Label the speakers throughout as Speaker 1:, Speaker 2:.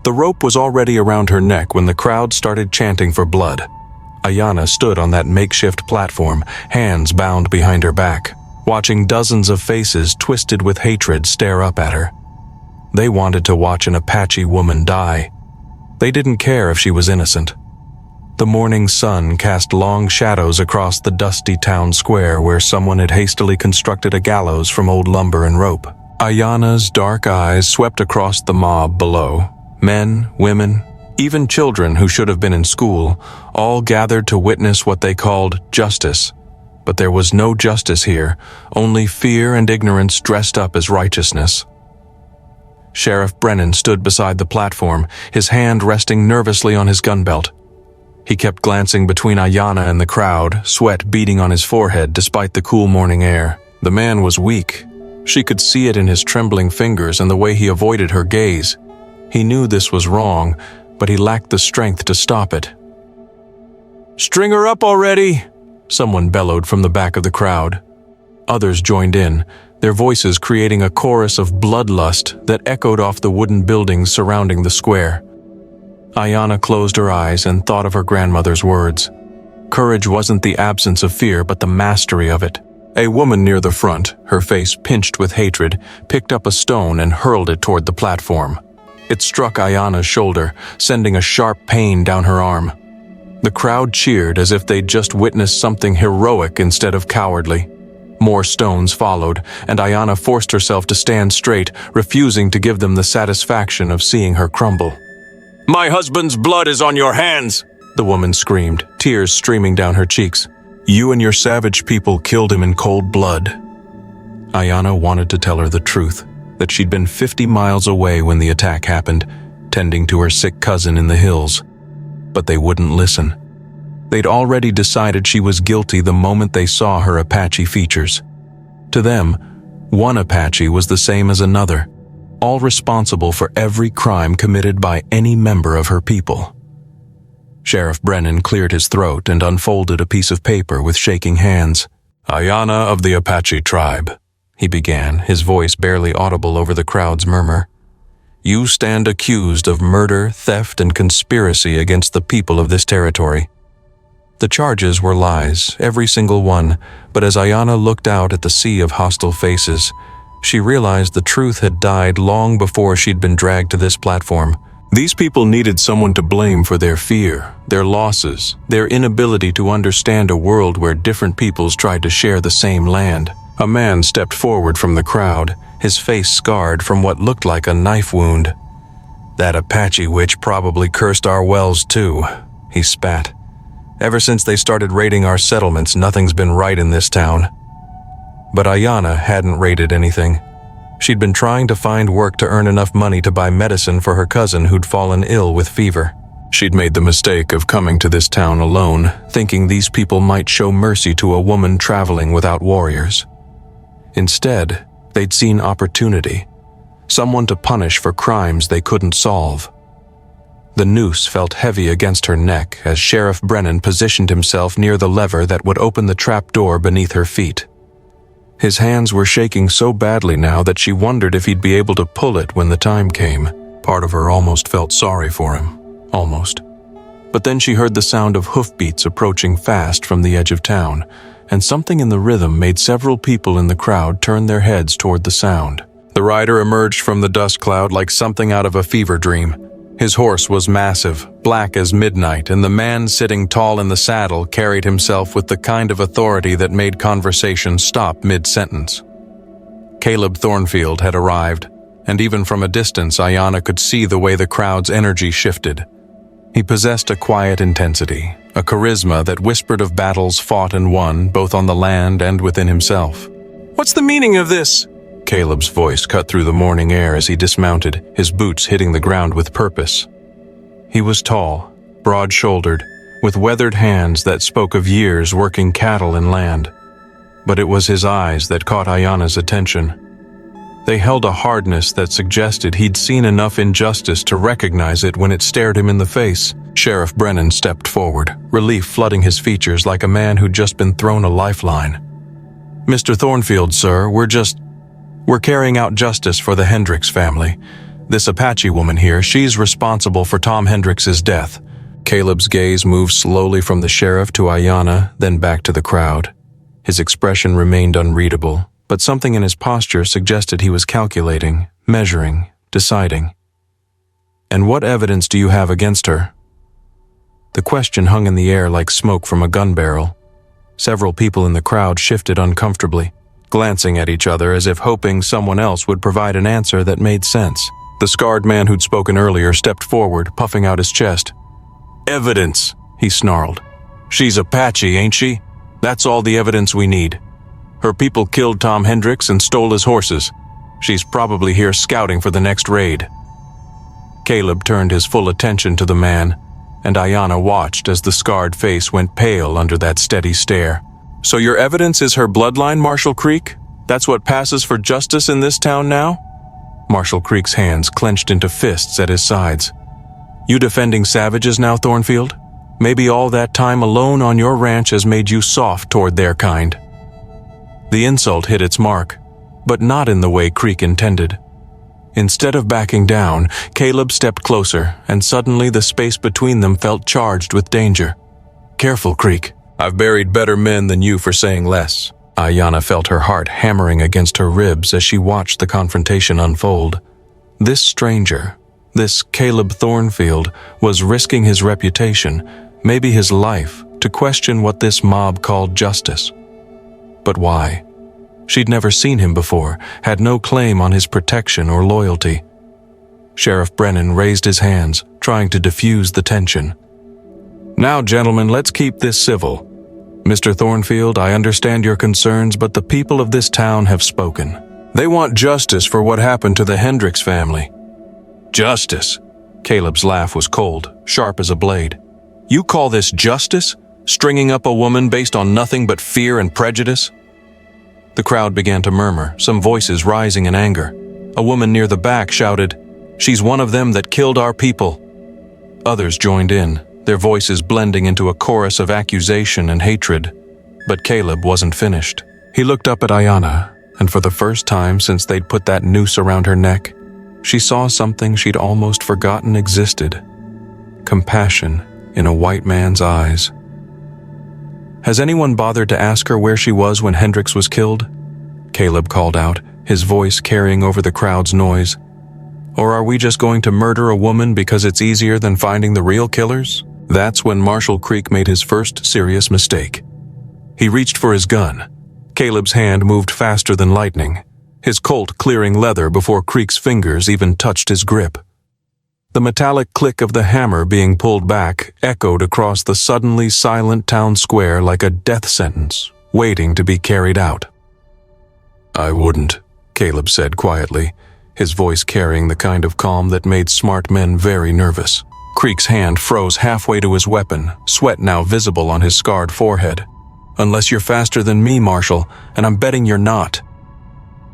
Speaker 1: The rope was already around her neck when the crowd started chanting for blood. Ayana stood on that makeshift platform, hands bound behind her back, watching dozens of faces twisted with hatred stare up at her. They wanted to watch an Apache woman die. They didn't care if she was innocent. The morning sun cast long shadows across the dusty town square where someone had hastily constructed a gallows from old lumber and rope. Ayana's dark eyes swept across the mob below. Men, women, even children who should have been in school, all gathered to witness what they called justice. But there was no justice here, only fear and ignorance dressed up as righteousness. Sheriff Brennan stood beside the platform, his hand resting nervously on his gun belt. He kept glancing between Ayana and the crowd, sweat beading on his forehead despite the cool morning air. The man was weak. She could see it in his trembling fingers and the way he avoided her gaze. He knew this was wrong, but he lacked the strength to stop it. "String her up already!" someone bellowed from the back of the crowd. Others joined in, their voices creating a chorus of bloodlust that echoed off the wooden buildings surrounding the square. Ayana closed her eyes and thought of her grandmother's words. Courage wasn't the absence of fear, but the mastery of it. A woman near the front, her face pinched with hatred, picked up a stone and hurled it toward the platform. It struck Ayana's shoulder, sending a sharp pain down her arm. The crowd cheered as if they'd just witnessed something heroic instead of cowardly. More stones followed, and Ayana forced herself to stand straight, refusing to give them the satisfaction of seeing her crumble. "My husband's blood is on your hands!" the woman screamed, tears streaming down her cheeks. "You and your savage people killed him in cold blood." Ayana wanted to tell her the truth, that she'd been 50 miles away when the attack happened, tending to her sick cousin in the hills. But they wouldn't listen. They'd already decided she was guilty the moment they saw her Apache features. To them, one Apache was the same as another, all responsible for every crime committed by any member of her people. Sheriff Brennan cleared his throat and unfolded a piece of paper with shaking hands. "Ayana of the Apache tribe," he began, his voice barely audible over the crowd's murmur. "You stand accused of murder, theft, and conspiracy against the people of this territory." The charges were lies, every single one, but as Ayana looked out at the sea of hostile faces, she realized the truth had died long before she'd been dragged to this platform. These people needed someone to blame for their fear, their losses, their inability to understand a world where different peoples tried to share the same land. A man stepped forward from the crowd, his face scarred from what looked like a knife wound. "That Apache witch probably cursed our wells too," he spat. "Ever since they started raiding our settlements, nothing's been right in this town." But Ayana hadn't raided anything. She'd been trying to find work to earn enough money to buy medicine for her cousin who'd fallen ill with fever. She'd made the mistake of coming to this town alone, thinking these people might show mercy to a woman traveling without warriors. Instead, they'd seen opportunity, someone to punish for crimes they couldn't solve. The noose felt heavy against her neck as Sheriff Brennan positioned himself near the lever that would open the trap door beneath her feet. His hands were shaking so badly now that she wondered if he'd be able to pull it when the time came. Part of her almost felt sorry for him. Almost. But then she heard the sound of hoofbeats approaching fast from the edge of town, and something in the rhythm made several people in the crowd turn their heads toward the sound. The rider emerged from the dust cloud like something out of a fever dream. His horse was massive, black as midnight, and the man sitting tall in the saddle carried himself with the kind of authority that made conversation stop mid-sentence. Caleb Thornfield had arrived, and even from a distance Ayana could see the way the crowd's energy shifted. He possessed a quiet intensity, a charisma that whispered of battles fought and won both on the land and within himself. "What's the meaning of this?" Caleb's voice cut through the morning air as he dismounted, his boots hitting the ground with purpose. He was tall, broad-shouldered, with weathered hands that spoke of years working cattle and land. But it was his eyes that caught Ayana's attention. They held a hardness that suggested he'd seen enough injustice to recognize it when it stared him in the face. Sheriff Brennan stepped forward, relief flooding his features like a man who'd just been thrown a lifeline. "Mr. Thornfield, sir, we're carrying out justice for the Hendricks family. This Apache woman here, she's responsible for Tom Hendrix's death. Caleb's gaze moved slowly from the sheriff to Ayana, then back to the crowd. His expression remained unreadable, but something in his posture suggested he was calculating, measuring, deciding. And what evidence do you have against her? The question hung in the air like smoke from a gun barrel. Several people in the crowd shifted uncomfortably, glancing at each other as if hoping someone else would provide an answer that made sense. The scarred man who'd spoken earlier stepped forward, puffing out his chest. "Evidence," he snarled. "She's Apache, ain't she? That's all the evidence we need. Her people killed Tom Hendrix and stole his horses. She's probably here scouting for the next raid." Caleb turned his full attention to the man, and Ayana watched as the scarred face went pale under that steady stare. "So your evidence is her bloodline, Marshall Creek? That's what passes for justice in this town now?" Marshall Creek's hands clenched into fists at his sides. "You defending savages now, Thornfield? Maybe all that time alone on your ranch has made you soft toward their kind." The insult hit its mark, but not in the way Creek intended. Instead of backing down, Caleb stepped closer, and suddenly the space between them felt charged with danger. "Careful, Creek. I've buried better men than you for saying less." Ayana felt her heart hammering against her ribs as she watched the confrontation unfold. This stranger, this Caleb Thornfield, was risking his reputation, maybe his life, to question what this mob called justice. But why? She'd never seen him before, had no claim on his protection or loyalty. Sheriff Brennan raised his hands, trying to diffuse the tension. "Now, gentlemen, let's keep this civil. Mr. Thornfield, I understand your concerns, but the people of this town have spoken. They want justice for what happened to the Hendrix family." "Justice?" Caleb's laugh was cold, sharp as a blade. "You call this justice? Stringing up a woman based on nothing but fear and prejudice?" The crowd began to murmur, some voices rising in anger. A woman near the back shouted, "She's one of them that killed our people." Others joined in, their voices blending into a chorus of accusation and hatred. But Caleb wasn't finished. He looked up at Ayana, and for the first time since they'd put that noose around her neck, she saw something she'd almost forgotten existed. Compassion in a white man's eyes. "Has anyone bothered to ask her where she was when Hendrix was killed?" Caleb called out, his voice carrying over the crowd's noise. "Or are we just going to murder a woman because it's easier than finding the real killers?" That's when Marshall Creek made his first serious mistake. He reached for his gun. Caleb's hand moved faster than lightning, his Colt clearing leather before Creek's fingers even touched his grip. The metallic click of the hammer being pulled back echoed across the suddenly silent town square like a death sentence, waiting to be carried out. "I wouldn't," Caleb said quietly, his voice carrying the kind of calm that made smart men very nervous. Creek's hand froze halfway to his weapon, sweat now visible on his scarred forehead. "Unless you're faster than me, Marshall, and I'm betting you're not."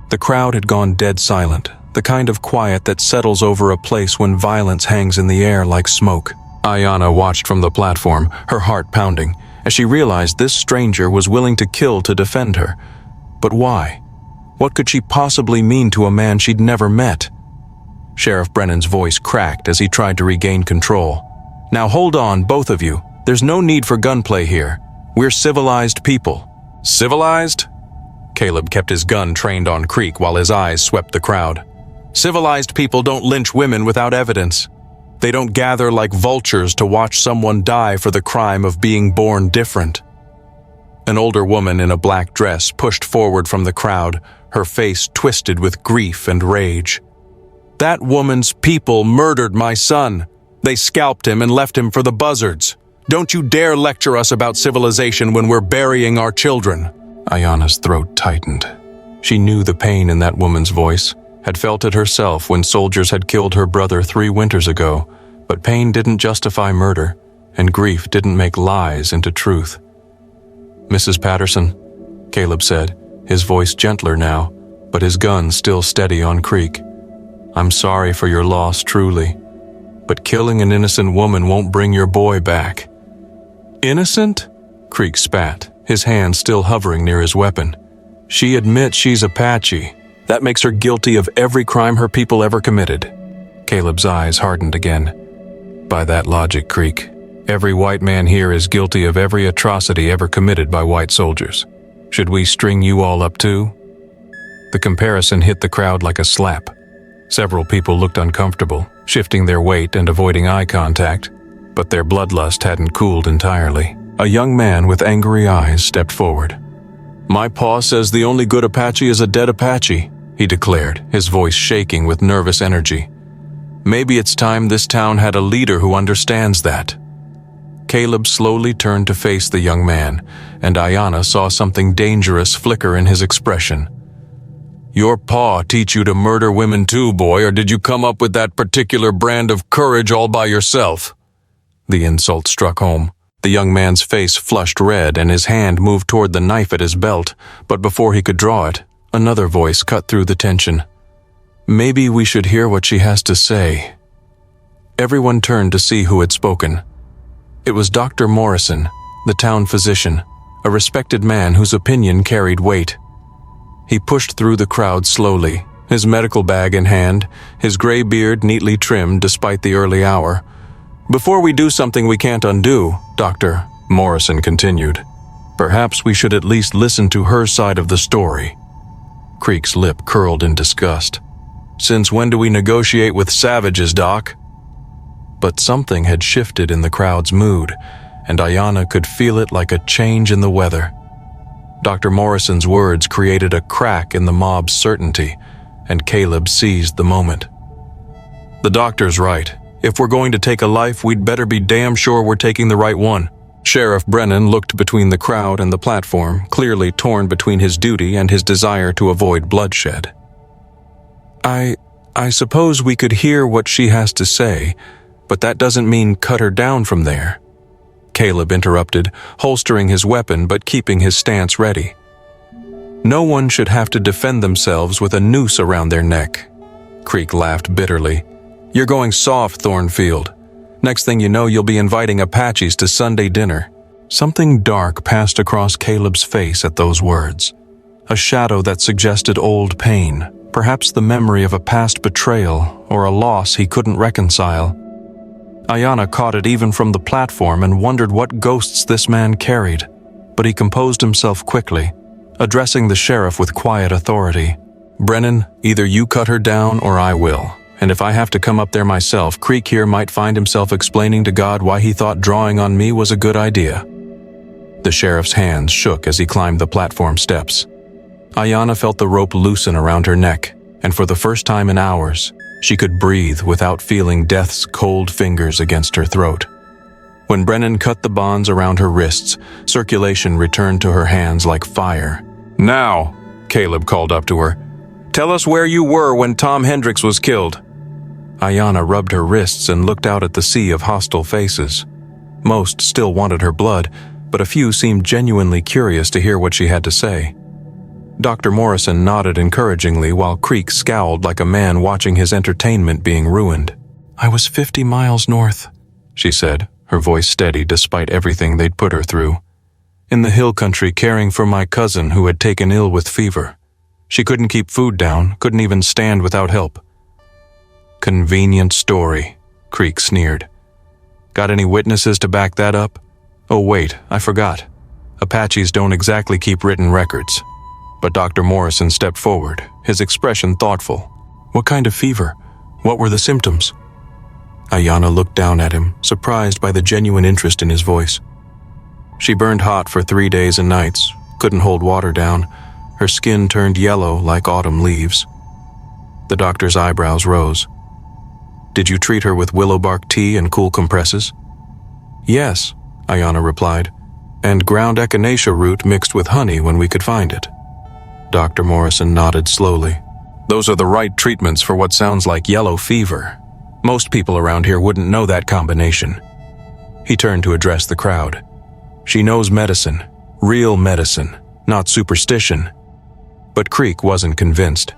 Speaker 1: The crowd had gone dead silent, the kind of quiet that settles over a place when violence hangs in the air like smoke. Ayana watched from the platform, her heart pounding, as she realized this stranger was willing to kill to defend her. But why? What could she possibly mean to a man she'd never met? Sheriff Brennan's voice cracked as he tried to regain control. "Now hold on, both of you. There's no need for gunplay here. We're civilized people." "Civilized?" Caleb kept his gun trained on Creek while his eyes swept the crowd. "Civilized people don't lynch women without evidence. They don't gather like vultures to watch someone die for the crime of being born different." An older woman in a black dress pushed forward from the crowd, her face twisted with grief and rage. "That woman's people murdered my son. They scalped him and left him for the buzzards. Don't you dare lecture us about civilization when we're burying our children." Ayana's throat tightened. She knew the pain in that woman's voice, had felt it herself when soldiers had killed her brother 3 winters ago, but pain didn't justify murder, and grief didn't make lies into truth. "Mrs. Patterson," Caleb said, his voice gentler now, but his gun still steady on Creek. "I'm sorry for your loss, truly, but killing an innocent woman won't bring your boy back." "Innocent?" Creek spat, his hand still hovering near his weapon. "She admits she's Apache. That makes her guilty of every crime her people ever committed. Caleb's eyes hardened again. By that logic, Creek, every white man here is guilty of every atrocity ever committed by white soldiers. Should we string you all up too? The comparison hit the crowd like a slap. Several people looked uncomfortable, shifting their weight and avoiding eye contact, but their bloodlust hadn't cooled entirely. A young man with angry eyes stepped forward. "My paw says the only good Apache is a dead Apache," he declared, his voice shaking with nervous energy. "Maybe it's time this town had a leader who understands that." Caleb slowly turned to face the young man, and Ayana saw something dangerous flicker in his expression. "Your paw teach you to murder women too, boy, or did you come up with that particular brand of courage all by yourself?" The insult struck home. The young man's face flushed red and his hand moved toward the knife at his belt, but before he could draw it, another voice cut through the tension. "Maybe we should hear what she has to say." Everyone turned to see who had spoken. It was Dr. Morrison, the town physician, a respected man whose opinion carried weight. He pushed through the crowd slowly, his medical bag in hand, his gray beard neatly trimmed despite the early hour. "Before we do something we can't undo, Doctor," Morrison continued, "perhaps we should at least listen to her side of the story." Creek's lip curled in disgust. "Since when do we negotiate with savages, Doc?" But something had shifted in the crowd's mood, and Ayana could feel it like a change in the weather. Dr. Morrison's words created a crack in the mob's certainty, and Caleb seized the moment. "The doctor's right. If we're going to take a life, we'd better be damn sure we're taking the right one." Sheriff Brennan looked between the crowd and the platform, clearly torn between his duty and his desire to avoid bloodshed. I suppose we could hear what she has to say, but that doesn't mean cut her down from there," Caleb interrupted, holstering his weapon but keeping his stance ready. "No one should have to defend themselves with a noose around their neck." Creek laughed bitterly. "You're going soft, Thornfield. Next thing you know, you'll be inviting Apaches to Sunday dinner." Something dark passed across Caleb's face at those words. A shadow that suggested old pain, perhaps the memory of a past betrayal or a loss he couldn't reconcile. Ayana caught it even from the platform and wondered what ghosts this man carried, but he composed himself quickly, addressing the sheriff with quiet authority. "Brennan, either you cut her down or I will. And if I have to come up there myself, Creek here might find himself explaining to God why he thought drawing on me was a good idea." The sheriff's hands shook as he climbed the platform steps. Ayana felt the rope loosen around her neck, and for the first time in hours, she could breathe without feeling death's cold fingers against her throat. When Brennan cut the bonds around her wrists, circulation returned to her hands like fire. "Now," Caleb called up to her, "tell us where you were when Tom Hendricks was killed." Ayana rubbed her wrists and looked out at the sea of hostile faces. Most still wanted her blood, but a few seemed genuinely curious to hear what she had to say. Dr. Morrison nodded encouragingly while Creek scowled like a man watching his entertainment being ruined. "I was 50 miles north," she said, her voice steady despite everything they'd put her through. "In the hill country caring for my cousin who had taken ill with fever. She couldn't keep food down, couldn't even stand without help." "Convenient story," Creek sneered. "Got any witnesses to back that up? Oh wait, I forgot. Apaches don't exactly keep written records." But Dr. Morrison stepped forward, his expression thoughtful. "What kind of fever? What were the symptoms?" Ayana looked down at him, surprised by the genuine interest in his voice. "She burned hot for 3 days and nights, couldn't hold water down. Her skin turned yellow like autumn leaves." The doctor's eyebrows rose. "Did you treat her with willow bark tea and cool compresses?" "Yes," Ayana replied, "and ground echinacea root mixed with honey when we could find it." Dr. Morrison nodded slowly. "Those are the right treatments for what sounds like yellow fever. Most people around here wouldn't know that combination." He turned to address the crowd. "She knows medicine, real medicine, not superstition." But Creek wasn't convinced.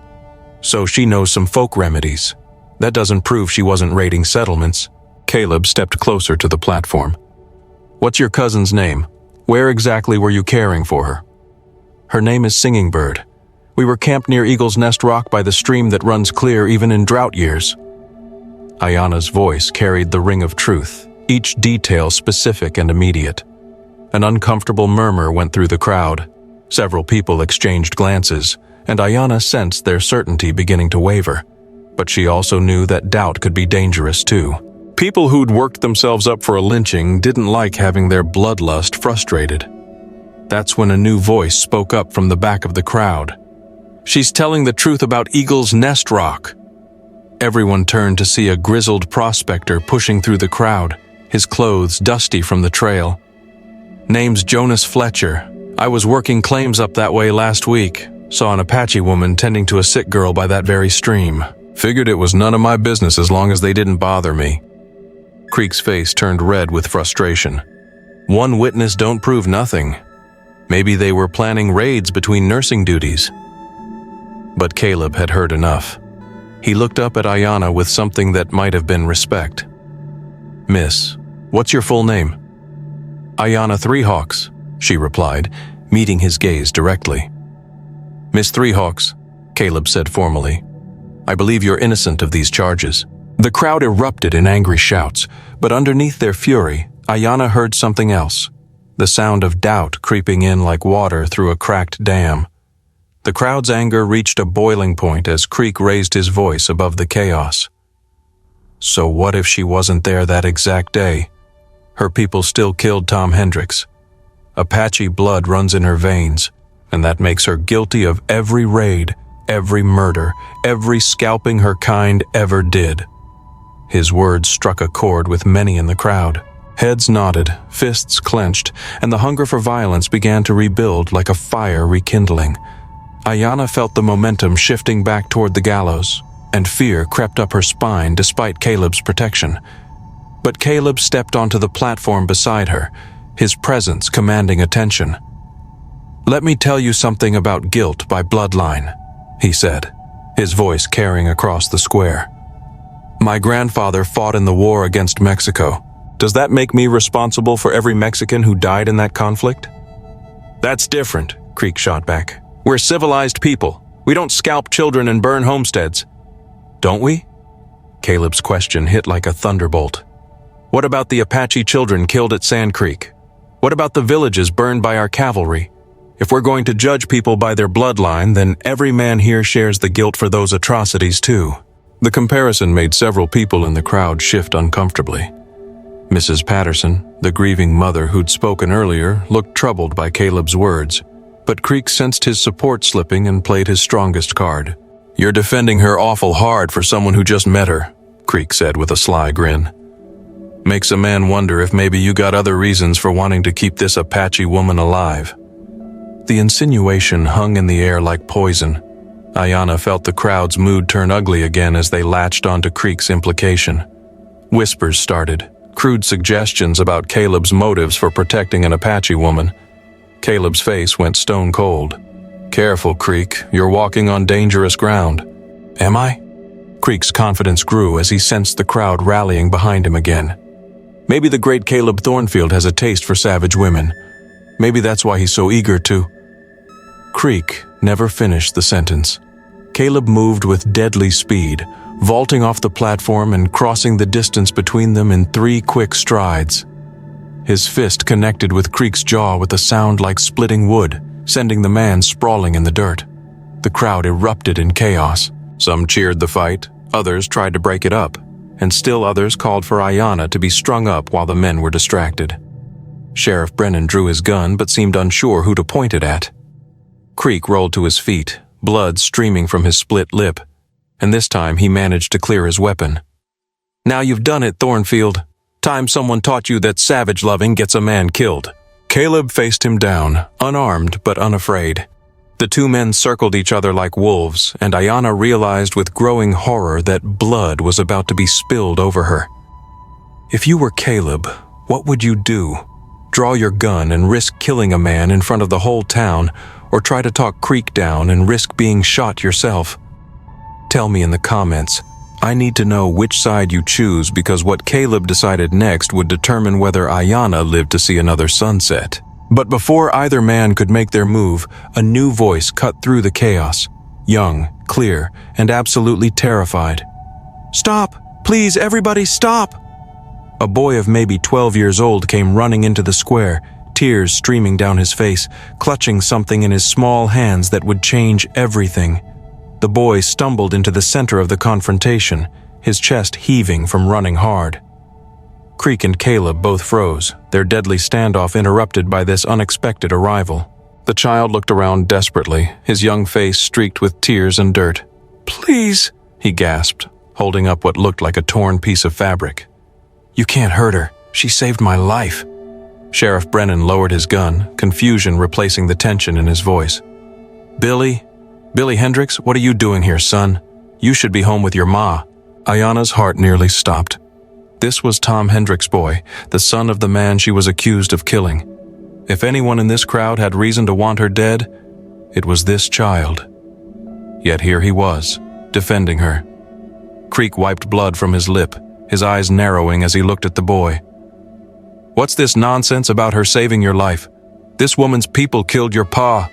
Speaker 1: "So she knows some folk remedies. That doesn't prove she wasn't raiding settlements." Caleb stepped closer to the platform. "What's your cousin's name? Where exactly were you caring for her?" "Her name is Singing Bird. We were camped near Eagle's Nest Rock by the stream that runs clear even in drought years." Ayana's voice carried the ring of truth, each detail specific and immediate. An uncomfortable murmur went through the crowd. Several people exchanged glances, and Ayana sensed their certainty beginning to waver. But she also knew that doubt could be dangerous too. People who'd worked themselves up for a lynching didn't like having their bloodlust frustrated. That's when a new voice spoke up from the back of the crowd. "She's telling the truth about Eagle's Nest Rock." Everyone turned to see a grizzled prospector pushing through the crowd, his clothes dusty from the trail. "Name's Jonas Fletcher. I was working claims up that way last week. Saw an Apache woman tending to a sick girl by that very stream. Figured it was none of my business as long as they didn't bother me." Creek's face turned red with frustration. One witness don't prove nothing. Maybe they were planning raids between nursing duties. But Caleb had heard enough. He looked up at Ayana with something that might have been respect. "Miss, what's your full name?" "Ayana Threehawks," she replied, meeting his gaze directly. "Miss Threehawks," Caleb said formally, "I believe you're innocent of these charges." The crowd erupted in angry shouts, but underneath their fury, Ayana heard something else, the sound of doubt creeping in like water through a cracked dam. The crowd's anger reached a boiling point as Creek raised his voice above the chaos. So what if she wasn't there that exact day? Her people still killed Tom Hendricks. Apache blood runs in her veins, and that makes her guilty of every raid, every murder, every scalping her kind ever did. His words struck a chord with many in the crowd. Heads nodded, fists clenched, and the hunger for violence began to rebuild like a fire rekindling. Ayana felt the momentum shifting back toward the gallows, and fear crept up her spine despite Caleb's protection. But Caleb stepped onto the platform beside her, his presence commanding attention. "Let me tell you something about guilt by bloodline," he said, his voice carrying across the square. "My grandfather fought in the war against Mexico. Does that make me responsible for every Mexican who died in that conflict?" "That's different," Creek shot back. "We're civilized people. We don't scalp children and burn homesteads." "Don't we?" Caleb's question hit like a thunderbolt. "What about the Apache children killed at Sand Creek? What about the villages burned by our cavalry? If we're going to judge people by their bloodline, then every man here shares the guilt for those atrocities too." The comparison made several people in the crowd shift uncomfortably. Mrs. Patterson, the grieving mother who'd spoken earlier, looked troubled by Caleb's words, but Creek sensed his support slipping and played his strongest card. "You're defending her awful hard for someone who just met her," Creek said with a sly grin. "Makes a man wonder if maybe you got other reasons for wanting to keep this Apache woman alive." The insinuation hung in the air like poison. Ayana felt the crowd's mood turn ugly again as they latched onto Creek's implication. Whispers started, crude suggestions about Caleb's motives for protecting an Apache woman. Caleb's face went stone cold. "Careful, Creek, you're walking on dangerous ground." "Am I?" Creek's confidence grew as he sensed the crowd rallying behind him again. Maybe the great Caleb Thornfield has a taste for savage women. Maybe that's why he's so eager to... Creek never finished the sentence. Caleb moved with deadly speed, vaulting off the platform and crossing the distance between them in 3 quick strides. His fist connected with Creek's jaw with a sound like splitting wood, sending the man sprawling in the dirt. The crowd erupted in chaos. Some cheered the fight, others tried to break it up, and still others called for Ayana to be strung up while the men were distracted. Sheriff Brennan drew his gun but seemed unsure who to point it at. Creek rolled to his feet, blood streaming from his split lip, and this time he managed to clear his weapon. "Now you've done it, Thornfield. Time someone taught you that savage loving gets a man killed." Caleb faced him down, unarmed but unafraid. The 2 men circled each other like wolves, and Ayana realized with growing horror that blood was about to be spilled over her. If you were Caleb, what would you do? Draw your gun and risk killing a man in front of the whole town, or try to talk Creek down and risk being shot yourself? Tell me in the comments. I need to know which side you choose because what Caleb decided next would determine whether Ayana lived to see another sunset. But before either man could make their move, a new voice cut through the chaos, young, clear, and absolutely terrified. "Stop! Please, everybody, stop! A boy of maybe 12 years old came running into the square, tears streaming down his face, clutching something in his small hands that would change everything. The boy stumbled into the center of the confrontation, his chest heaving from running hard. Creek and Caleb both froze, their deadly standoff interrupted by this unexpected arrival. The child looked around desperately, his young face streaked with tears and dirt. "Please," he gasped, holding up what looked like a torn piece of fabric. "You can't hurt her. She saved my life." Sheriff Brennan lowered his gun, confusion replacing the tension in his voice. Billy Hendricks, what are you doing here, son? You should be home with your ma." Ayana's heart nearly stopped. This was Tom Hendricks' boy, the son of the man she was accused of killing. If anyone in this crowd had reason to want her dead, it was this child. Yet here he was, defending her. Creek wiped blood from his lip, his eyes narrowing as he looked at the boy. "What's this nonsense about her saving your life? This woman's people killed your pa."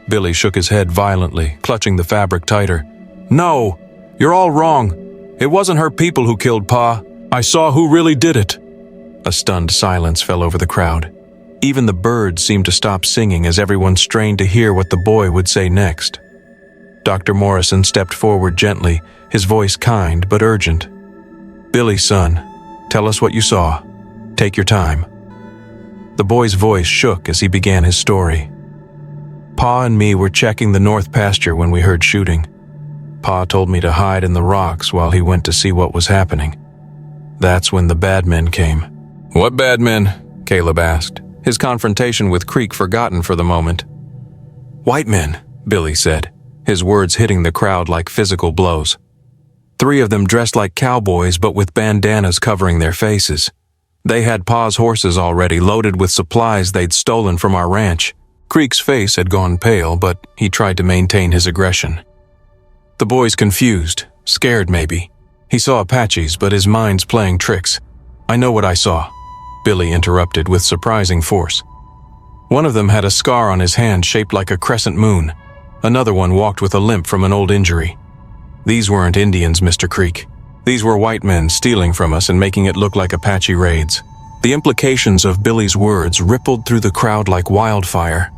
Speaker 1: Billy shook his head violently, clutching the fabric tighter. "No, you're all wrong. It wasn't her people who killed pa. I saw who really did it." A stunned silence fell over the crowd. Even the birds seemed to stop singing as everyone strained to hear what the boy would say next. Dr. Morrison stepped forward gently, his voice kind but urgent. "Billy, son, tell us what you saw. Take your time." The boy's voice shook as he began his story. "Pa and me were checking the north pasture when we heard shooting. Pa told me to hide in the rocks while he went to see what was happening. That's when the bad men came." "What bad men?" Caleb asked, his confrontation with Creek forgotten for the moment. "White men," Billy said, his words hitting the crowd like physical blows. 3 of them dressed like cowboys but with bandanas covering their faces. They had Pa's horses already loaded with supplies they'd stolen from our ranch. Creek's face had gone pale, but he tried to maintain his aggression. The boy's confused, scared maybe. He saw Apaches, but his mind's playing tricks. "I know what I saw," Billy interrupted with surprising force. "One of them had a scar on his hand shaped like a crescent moon. Another one walked with a limp from an old injury. These weren't Indians, Mr. Creek. These were white men stealing from us and making it look like Apache raids." The implications of Billy's words rippled through the crowd like wildfire.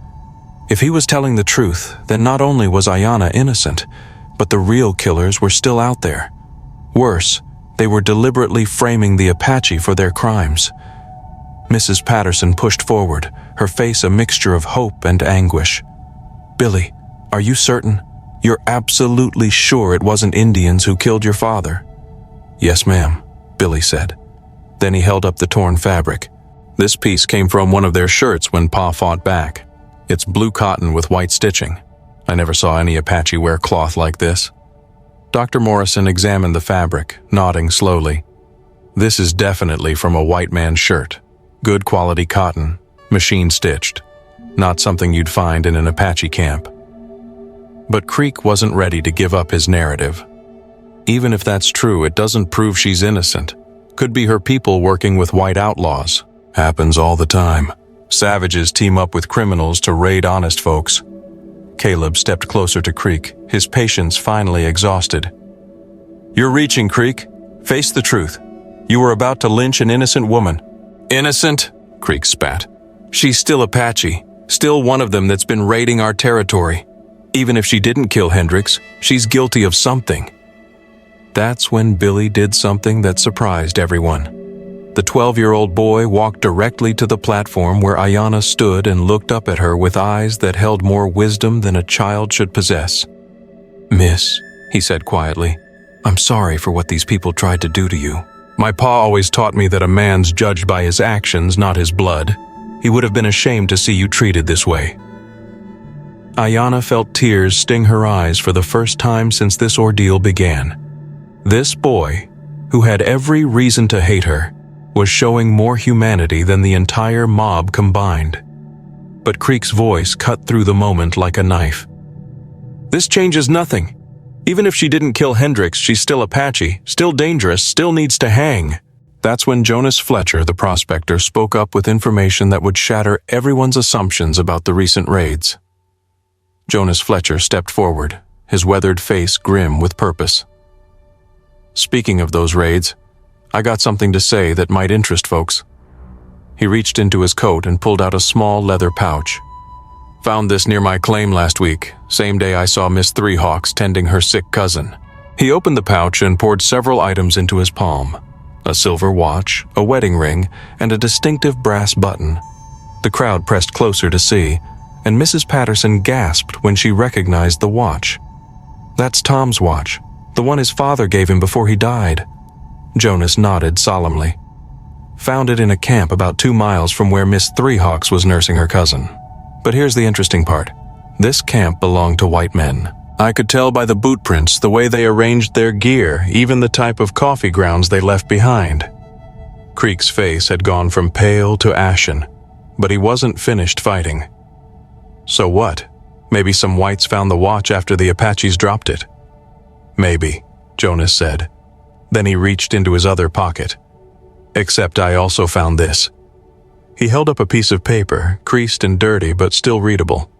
Speaker 1: If he was telling the truth, then not only was Ayana innocent, but the real killers were still out there. Worse, they were deliberately framing the Apache for their crimes. Mrs. Patterson pushed forward, her face a mixture of hope and anguish. "Billy, are you certain? You're absolutely sure it wasn't Indians who killed your father?" "Yes, ma'am," Billy said. Then he held up the torn fabric. "This piece came from one of their shirts when Pa fought back. It's blue cotton with white stitching. I never saw any Apache wear cloth like this." Dr. Morrison examined the fabric, nodding slowly. "This is definitely from a white man's shirt. Good quality cotton, machine-stitched. Not something you'd find in an Apache camp." But Creek wasn't ready to give up his narrative. Even if that's true, it doesn't prove she's innocent. Could be her people working with white outlaws. Happens all the time. Savages team up with criminals to raid honest folks. Caleb stepped closer to Creek, his patience finally exhausted. "You're reaching, Creek. Face the truth. You were about to lynch an innocent woman." "Innocent?" Creek spat. "She's still Apache, still one of them that's been raiding our territory. Even if she didn't kill Hendricks, she's guilty of something." That's when Billy did something that surprised everyone. The 12-year-old boy walked directly to the platform where Ayana stood and looked up at her with eyes that held more wisdom than a child should possess. "Miss," he said quietly, "I'm sorry for what these people tried to do to you. My pa always taught me that a man's judged by his actions, not his blood. He would have been ashamed to see you treated this way." Ayana felt tears sting her eyes for the first time since this ordeal began. This boy, who had every reason to hate her, was showing more humanity than the entire mob combined. But Creek's voice cut through the moment like a knife. "This changes nothing. Even if she didn't kill Hendricks, she's still Apache, still dangerous, still needs to hang." That's when Jonas Fletcher, the prospector, spoke up with information that would shatter everyone's assumptions about the recent raids. Jonas Fletcher stepped forward, his weathered face grim with purpose. Speaking of those raids, I got something to say that might interest folks." He reached into his coat and pulled out a small leather pouch. "Found this near my claim last week, same day I saw Miss Three Hawks tending her sick cousin." He opened the pouch and poured several items into his palm: a silver watch, a wedding ring, and a distinctive brass button. The crowd pressed closer to see, and Mrs. Patterson gasped when she recognized the watch. "That's Tom's watch, the one his father gave him before he died." Jonas nodded solemnly. "Found it in a camp about 2 miles from where Miss Three Hawks was nursing her cousin. But here's the interesting part. This camp belonged to white men. I could tell by the boot prints, the way they arranged their gear, even the type of coffee grounds they left behind." Creek's face had gone from pale to ashen, but he wasn't finished fighting. "So what? Maybe some whites found the watch after the Apaches dropped it." "Maybe," Jonas said. Then he reached into his other pocket. "Except I also found this." He held up a piece of paper, creased and dirty but still readable.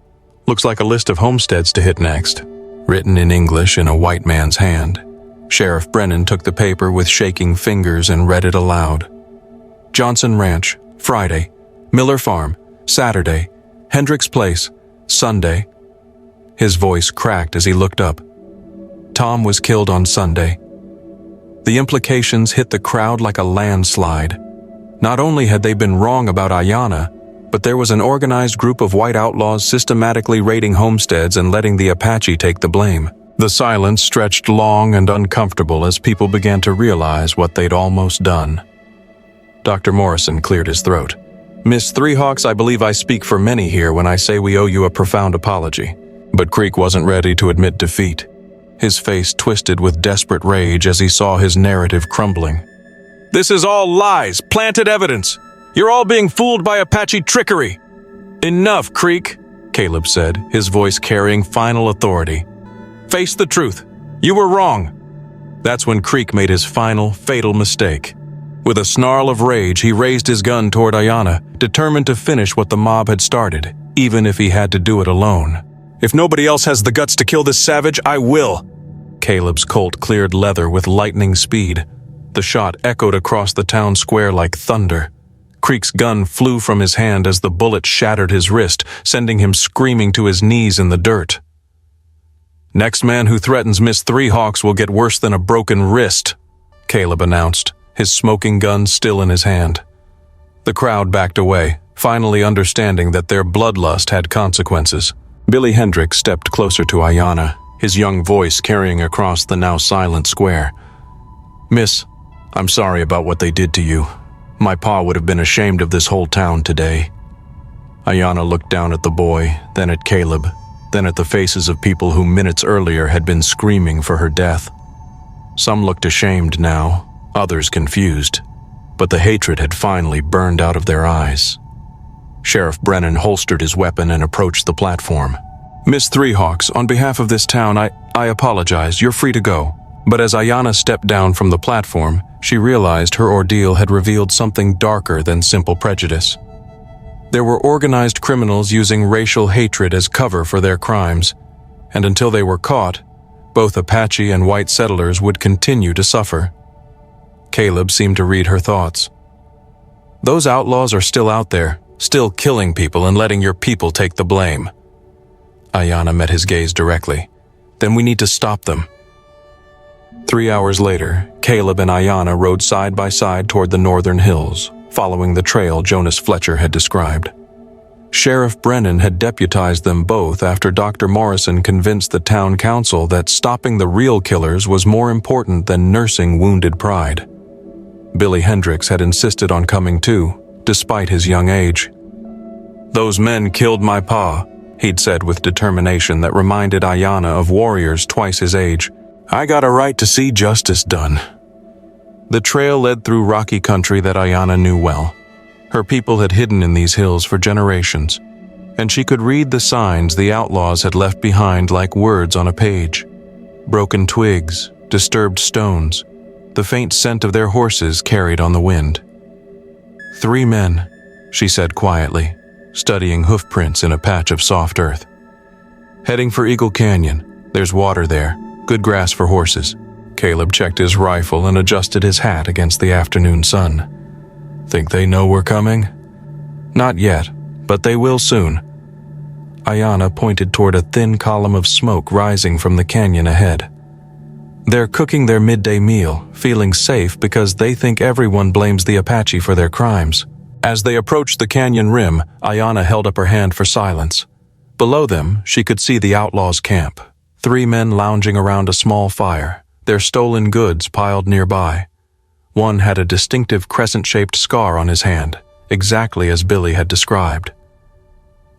Speaker 1: "Looks like a list of homesteads to hit next." Written in English in a white man's hand. Sheriff Brennan took the paper with shaking fingers and read it aloud. "Johnson Ranch, Friday. Miller Farm, Saturday. Hendricks Place, Sunday." His voice cracked as he looked up. Tom was killed on Sunday. The implications hit the crowd like a landslide. Not only had they been wrong about Ayana, but there was an organized group of white outlaws systematically raiding homesteads and letting the Apache take the blame. The silence stretched long and uncomfortable as people began to realize what they'd almost done. Dr. Morrison cleared his throat. "Miss Three Hawks, I believe I speak for many here when I say we owe you a profound apology." But Creek wasn't ready to admit defeat. His face twisted with desperate rage as he saw his narrative crumbling. "This is all lies, planted evidence. You're all being fooled by Apache trickery." "Enough, Creek," Caleb said, his voice carrying final authority. "Face the truth. You were wrong." That's when Creek made his final, fatal mistake. With a snarl of rage, he raised his gun toward Ayana, determined to finish what the mob had started, even if he had to do it alone. "If nobody else has the guts to kill this savage, I will." Caleb's Colt cleared leather with lightning speed. The shot echoed across the town square like thunder. Creek's gun flew from his hand as the bullet shattered his wrist, sending him screaming to his knees in the dirt. "Next man who threatens Miss Three Hawks will get worse than a broken wrist," Caleb announced, his smoking gun still in his hand. The crowd backed away, finally understanding that their bloodlust had consequences. Billy Hendricks stepped closer to Ayana, his young voice carrying across the now silent square. "Miss, I'm sorry about what they did to you. My pa would have been ashamed of this whole town today." Ayana looked down at the boy, then at Caleb, then at the faces of people who minutes earlier had been screaming for her death. Some looked ashamed now, others confused, but the hatred had finally burned out of their eyes. Sheriff Brennan holstered his weapon and approached the platform. "Miss Three Hawks, on behalf of this town, I apologize. You're free to go." But as Ayana stepped down from the platform, she realized her ordeal had revealed something darker than simple prejudice. There were organized criminals using racial hatred as cover for their crimes, and until they were caught, both Apache and white settlers would continue to suffer. Caleb seemed to read her thoughts. "Those outlaws are still out there, still killing people and letting your people take the blame." Ayana met his gaze directly. "Then we need to stop them." 3 hours later, Caleb and Ayana rode side by side toward the northern hills, following the trail Jonas Fletcher had described. Sheriff Brennan had deputized them both after Dr. Morrison convinced the town council that stopping the real killers was more important than nursing wounded pride. Billy Hendricks had insisted on coming too, despite his young age. "Those men killed my pa," he'd said with determination that reminded Ayana of warriors twice his age. "I got a right to see justice done." The trail led through rocky country that Ayana knew well. Her people had hidden in these hills for generations, and she could read the signs the outlaws had left behind like words on a page. Broken twigs, disturbed stones, the faint scent of their horses carried on the wind. "3 men," she said quietly, studying hoof prints in a patch of soft earth. "Heading for Eagle Canyon. There's water there, good grass for horses. Caleb checked his rifle and adjusted his hat against the afternoon sun. Think they know we're coming? Not yet, but they will soon. Ayana pointed toward a thin column of smoke rising from the canyon ahead. They're cooking their midday meal, feeling safe because they think everyone blames the Apache for their crimes. As they approached the canyon rim, Ayana held up her hand for silence. Below them, she could see the outlaws' camp. 3 men lounging around a small fire, their stolen goods piled nearby. One had a distinctive crescent-shaped scar on his hand, exactly as Billy had described.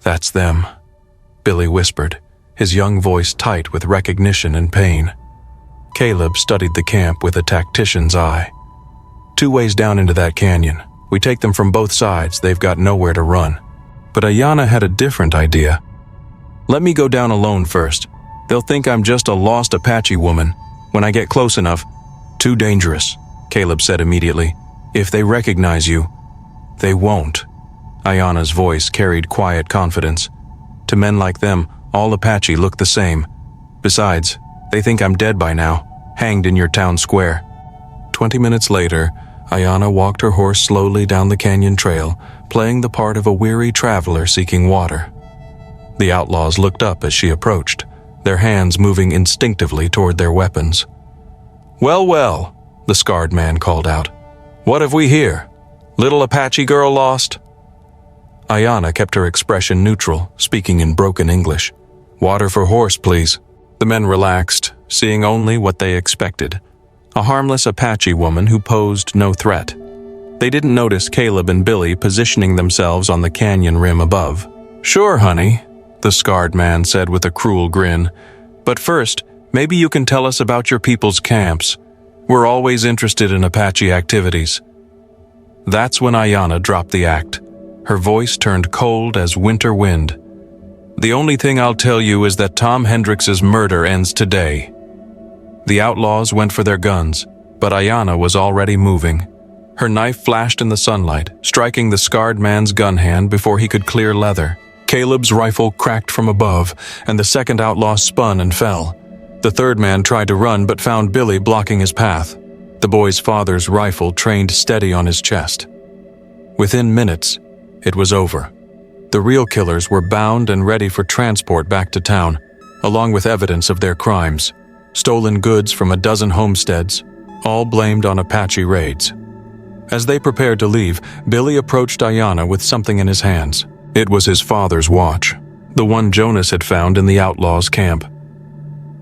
Speaker 1: "That's them," Billy whispered, his young voice tight with recognition and pain. Caleb studied the camp with a tactician's eye. 2 ways down into that canyon. We take them from both sides, they've got nowhere to run. But Ayana had a different idea. "Let me go down alone first. They'll think I'm just a lost Apache woman. When I get close enough..." "Too dangerous," Caleb said immediately. "If they recognize you..." "They won't." Ayana's voice carried quiet confidence. "To men like them, all Apache look the same. Besides, they think I'm dead by now, hanged in your town square." 20 minutes later, Ayana walked her horse slowly down the canyon trail, playing the part of a weary traveler seeking water. The outlaws looked up as she approached, their hands moving instinctively toward their weapons. "Well, well," the scarred man called out. "What have we here? Little Apache girl lost?" Ayana kept her expression neutral, speaking in broken English. "Water for horse, please." The men relaxed, seeing only what they expected. A harmless Apache woman who posed no threat. They didn't notice Caleb and Billy positioning themselves on the canyon rim above. "Sure, honey," the scarred man said with a cruel grin. "But first, maybe you can tell us about your people's camps. We're always interested in Apache activities." That's when Ayana dropped the act. Her voice turned cold as winter wind. "The only thing I'll tell you is that Tom Hendricks's murder ends today." The outlaws went for their guns, but Ayana was already moving. Her knife flashed in the sunlight, striking the scarred man's gun hand before he could clear leather. Caleb's rifle cracked from above, and the second outlaw spun and fell. The third man tried to run but found Billy blocking his path. The boy's father's rifle trained steady on his chest. Within minutes, it was over. The real killers were bound and ready for transport back to town, along with evidence of their crimes. Stolen goods from a dozen homesteads, all blamed on Apache raids. As they prepared to leave, Billy approached Ayana with something in his hands. It was his father's watch, the one Jonas had found in the outlaws' camp.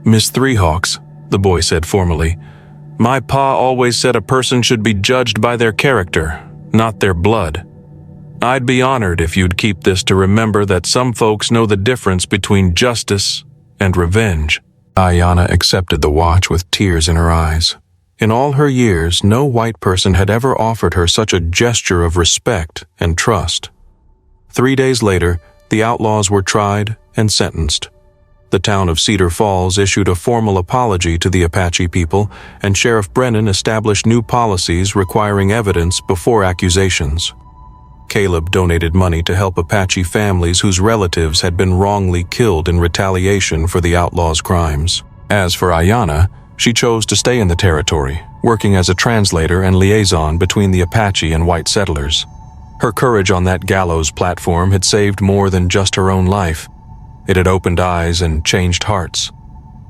Speaker 1: "Miss Three Hawks," the boy said formally, "my pa always said a person should be judged by their character, not their blood. I'd be honored if you'd keep this to remember that some folks know the difference between justice and revenge." Ayana accepted the watch with tears in her eyes. In all her years, no white person had ever offered her such a gesture of respect and trust. 3 days later, the outlaws were tried and sentenced. The town of Cedar Falls issued a formal apology to the Apache people, and Sheriff Brennan established new policies requiring evidence before accusations. Caleb donated money to help Apache families whose relatives had been wrongly killed in retaliation for the outlaws' crimes. As for Ayana, she chose to stay in the territory, working as a translator and liaison between the Apache and white settlers. Her courage on that gallows platform had saved more than just her own life. It had opened eyes and changed hearts.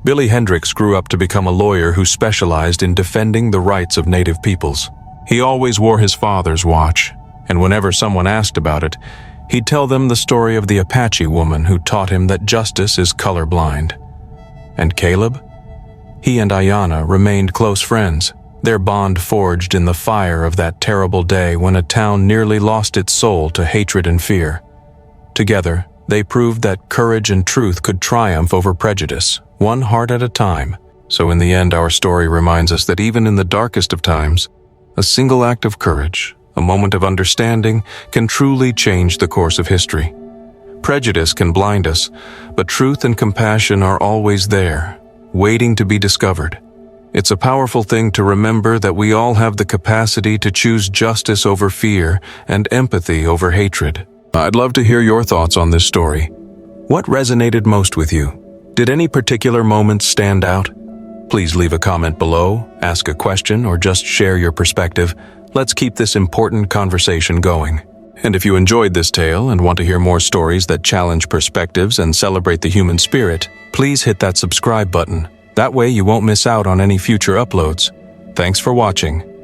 Speaker 1: Billy Hendricks grew up to become a lawyer who specialized in defending the rights of Native peoples. He always wore his father's watch, and whenever someone asked about it, he'd tell them the story of the Apache woman who taught him that justice is colorblind. And Caleb? He and Ayana remained close friends, their bond forged in the fire of that terrible day when a town nearly lost its soul to hatred and fear. Together, they proved that courage and truth could triumph over prejudice, one heart at a time. So in the end, our story reminds us that even in the darkest of times, a single act of courage, a moment of understanding, can truly change the course of history. Prejudice can blind us, but truth and compassion are always there, waiting to be discovered. It's a powerful thing to remember that we all have the capacity to choose justice over fear and empathy over hatred. I'd love to hear your thoughts on this story. What resonated most with you? Did any particular moments stand out? Please leave a comment below, ask a question, or just share your perspective. Let's keep this important conversation going. And if you enjoyed this tale and want to hear more stories that challenge perspectives and celebrate the human spirit, please hit that subscribe button. That way you won't miss out on any future uploads. Thanks for watching.